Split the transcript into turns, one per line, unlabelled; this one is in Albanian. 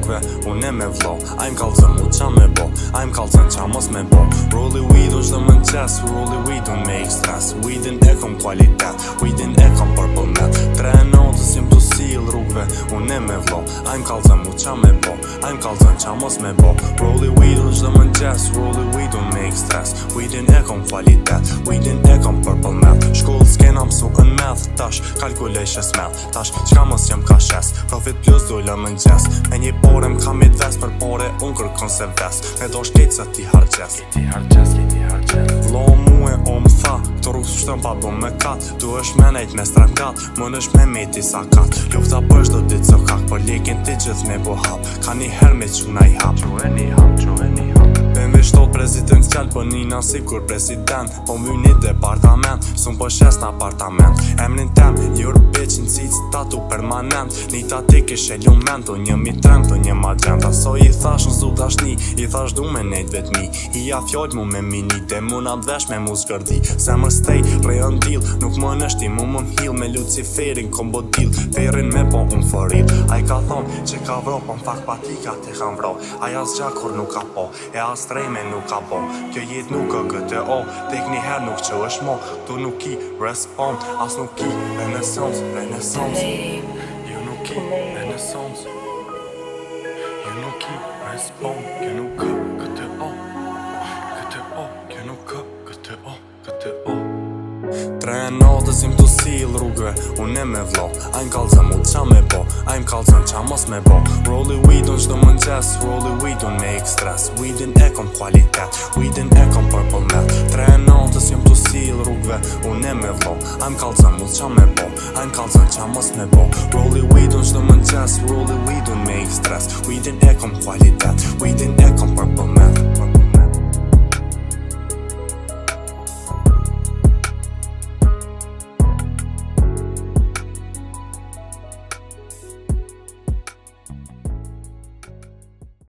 rrugve, unë me vlo. Ajm kallzëm u qa me bo, ajm kallzën qa mos me bo. Rolli weed u shdo më në qes, rolli weed unë me stress. Weedin e kom kualitet, weedin e kom purple net. 3 notës jem të sil rrugve, unë me vlo. Ajm kallzëm u qa me bo, ajm kallzën qa mos me bo. Rolli weed u shdo më në qes, rolli weed unë me stress. Weedin e kom kualitet, weedin e kom purple net. Shkoll s'kena mësu në meth, tash kalkulej smell. Tash qka mos jem ka shes, profit plus dojla më nxes. Me një pore m'ka me t'ves, për pore unë kërkon se ves. Me do shkejt se ti hargjes, Vlo mu e o më tha, të rrugë shtëm pa bo me kat. Du është me nejt me strangat, më nësh me meti sa kat. Lufta për shdo dit so kak, për lekin ti gjithë me bo hap. Ka një her me quna i hap, me shtot prezident qel, po nina sigur president. Po my një departament, sun po shes në apartament. Emnin tem, your bitch në cic tatu permanent. Një tati kishe lument, unë një mi trem, të një magenta. So i thash në zu dashni, i thash du me nejt vetmi. I a fjojt mu me mini, te mu na dvesh me mu zgërdi. Semër stej, rejon deal, nuk më nështi mu më m'hil. Me Luciferin, kombo deal, ferin me po unë foril. A i ka thonë që ka vro, po m'fak patika te kam vro. Aja zgjakur nuk ka po, e as trejme nuk ka bo. Kjo jet nuk ka këtë o, tek një her nuk që është mo. Tu nuk ki respond, as nuk ki renesans. Jo nuk ki renesans, jo nuk ki respond. Kjo nuk ka këtë o, kjo nuk ka këtë o. 3 notës jem të sil rrugve, unë me vlo. Ajm kallzëm u qa me bo, ajm kallzëm qa mos me bo. Rolli weed unë shdo më nxes, rolli weed unë me stress. Weedin e kom kualitet, weedin e kom purple net. 3 notës jem të sil rrugve, unë me vlo. Ajm kallzëm u qa me bo, ajm kallzëm qa mos me bo. Rolli weed unë shdo më nxes, rolli weed unë me stress. Weedin e kom kualitet, weedin